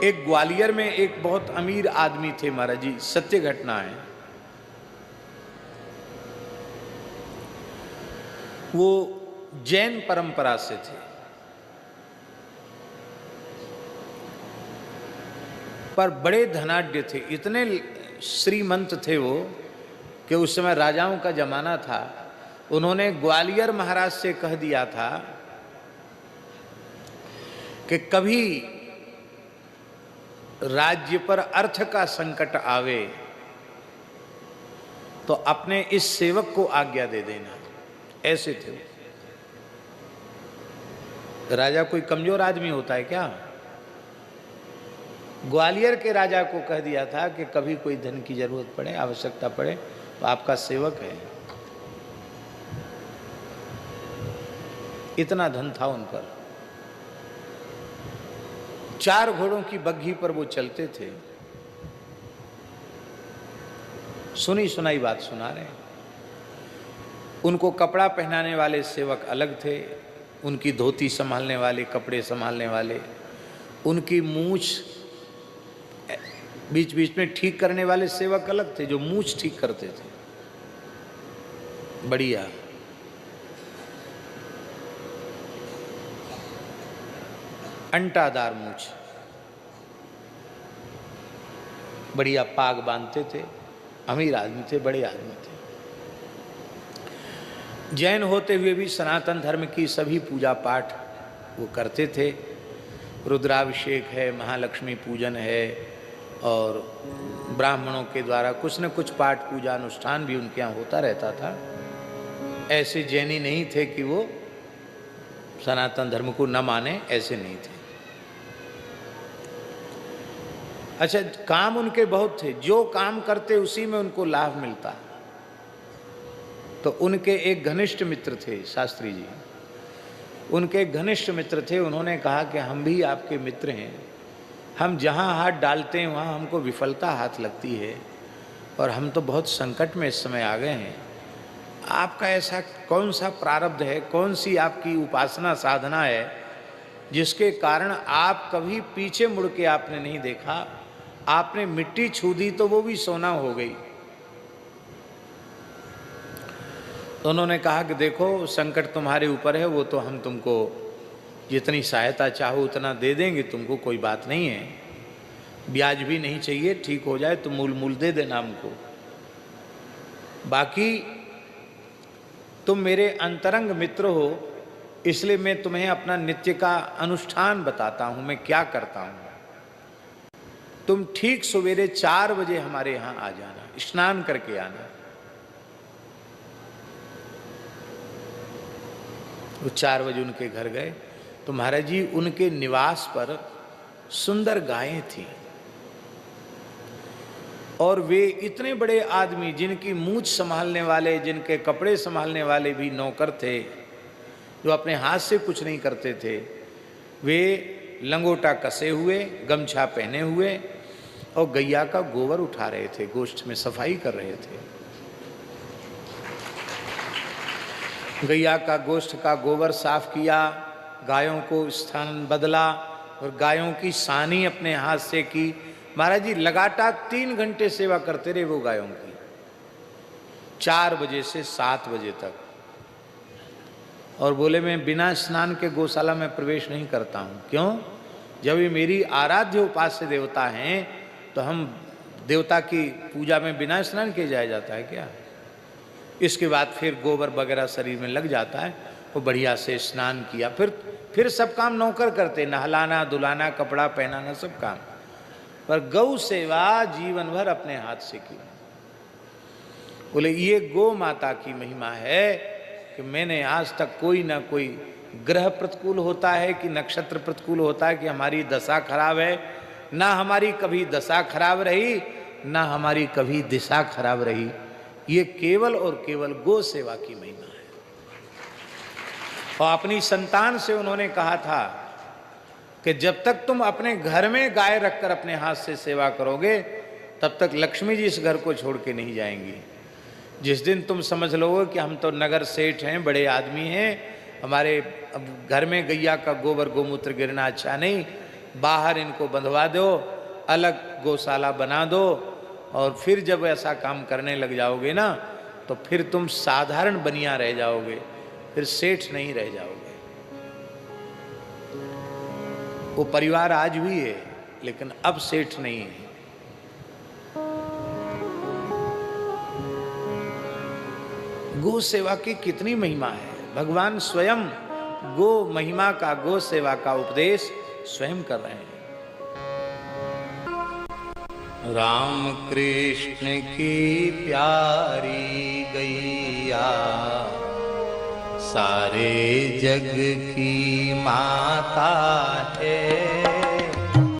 एक ग्वालियर में एक बहुत अमीर आदमी थे महाराज जी, सत्य घटना है। वो जैन परंपरा से थे, पर बड़े धनाढ्य थे, इतने श्रीमंत थे वो कि उस समय राजाओं का जमाना था। उन्होंने ग्वालियर महाराज से कह दिया था कि कभी राज्य पर अर्थ का संकट आवे तो अपने इस सेवक को आज्ञा दे देना। ऐसे थे। राजा कोई कमजोर आदमी होता है क्या? ग्वालियर के राजा को कह दिया था कि कभी कोई धन की जरूरत पड़े, आवश्यकता पड़े तो आपका सेवक है। इतना धन था उन पर। 4 घोड़ों की बग्घी पर वो चलते थे। सुनी सुनाई बात सुना रहे हैं। उनको कपड़ा पहनाने वाले सेवक अलग थे, उनकी धोती संभालने वाले, कपड़े संभालने वाले, उनकी मूछ बीच बीच में ठीक करने वाले सेवक अलग थे, जो मूछ ठीक करते थे। बढ़िया। अंटादार मूछ, बढ़िया पाग बांधते थे। अमीर आदमी थे, बड़े आदमी थे। जैन होते हुए भी सनातन धर्म की सभी पूजा पाठ वो करते थे। रुद्राभिषेक है, महालक्ष्मी पूजन है, और ब्राह्मणों के द्वारा कुछ न कुछ पाठ पूजा अनुष्ठान भी उनके यहाँ होता रहता था। ऐसे जैनी नहीं थे कि वो सनातन धर्म को न माने, ऐसे नहीं थे। अच्छा, काम उनके बहुत थे, जो काम करते उसी में उनको लाभ मिलता। तो उनके एक घनिष्ठ मित्र थे, शास्त्री जी, उनके घनिष्ठ मित्र थे। उन्होंने कहा कि हम भी आपके मित्र हैं, हम जहाँ हाथ डालते हैं वहाँ हमको विफलता हाथ लगती है, और हम तो बहुत संकट में इस समय आ गए हैं। आपका ऐसा कौन सा प्रारब्ध है, कौन सी आपकी उपासना साधना है जिसके कारण आप कभी पीछे मुड़ के आपने नहीं देखा? आपने मिट्टी छू दी तो वो भी सोना हो गई। तो उन्होंने कहा कि देखो, संकट तुम्हारे ऊपर है, वो तो हम तुमको जितनी सहायता चाहो उतना दे देंगे, तुमको कोई बात नहीं है, ब्याज भी नहीं चाहिए, ठीक हो जाए तो मूल मूल दे देना हमको। बाकी तुम मेरे अंतरंग मित्र हो, इसलिए मैं तुम्हें अपना नित्य का अनुष्ठान बताता हूं, मैं क्या करता हूं। तुम ठीक सवेरे 4 बजे हमारे यहां आ जाना, स्नान करके आना। वो 4 बजे उनके घर गए तो महाराज जी उनके निवास पर सुंदर गायें थी, और वे इतने बड़े आदमी, जिनकी मूछ संभालने वाले, जिनके कपड़े संभालने वाले भी नौकर थे, जो अपने हाथ से कुछ नहीं करते थे। वे लंगोटा कसे हुए, गमछा पहने हुए, और गैया का गोबर उठा रहे थे, गोष्ठ में सफाई कर रहे थे। गैया का गोष्ठ का गोबर साफ किया, गायों को स्थान बदला, और गायों की सानी अपने हाथ से की। महाराज जी लगातार 3 घंटे सेवा करते रहे वो गायों की, 4 बजे से 7 बजे तक। और बोले, मैं बिना स्नान के गौशाला में प्रवेश नहीं करता हूँ। क्यों? जब ये मेरी आराध्य उपास्य देवता हैं तो हम देवता की पूजा में बिना स्नान किए जाया जाता है क्या? इसके बाद फिर गोबर वगैरह शरीर में लग जाता है, वो बढ़िया से स्नान किया, फिर सब काम नौकर करते, नहलाना, धुलाना, कपड़ा पहनाना, सब काम। पर गौ सेवा जीवन भर अपने हाथ से की। बोले, ये गौ माता की महिमा है कि मैंने आज तक कोई ना कोई ग्रह प्रतिकूल होता है कि नक्षत्र प्रतिकूल होता है कि हमारी दशा खराब है, ना हमारी कभी दशा खराब रही, ना हमारी कभी दिशा खराब रही। ये केवल और केवल गौ सेवा की महिमा है। और अपनी संतान से उन्होंने कहा था कि जब तक तुम अपने घर में गाय रखकर अपने हाथ से सेवा करोगे, तब तक लक्ष्मी जी इस घर को छोड़ के नहीं जाएंगी। जिस दिन तुम समझ लोगे कि हम तो नगर सेठ हैं, बड़े आदमी हैं, हमारे अब घर में गैया का गोबर गोमूत्र गिरना अच्छा नहीं, बाहर इनको बंधवा दो, अलग गौशाला बना दो, और फिर जब ऐसा काम करने लग जाओगे ना तो फिर तुम साधारण बनिया रह जाओगे, फिर सेठ नहीं रह जाओगे। वो परिवार आज भी है लेकिन अब सेठ नहीं है। गो सेवा की कितनी महिमा है, भगवान स्वयं गो महिमा का, गो सेवा का उपदेश स्वयं कर रहे हैं। राम कृष्ण की प्यारी गैया सारे जग की माता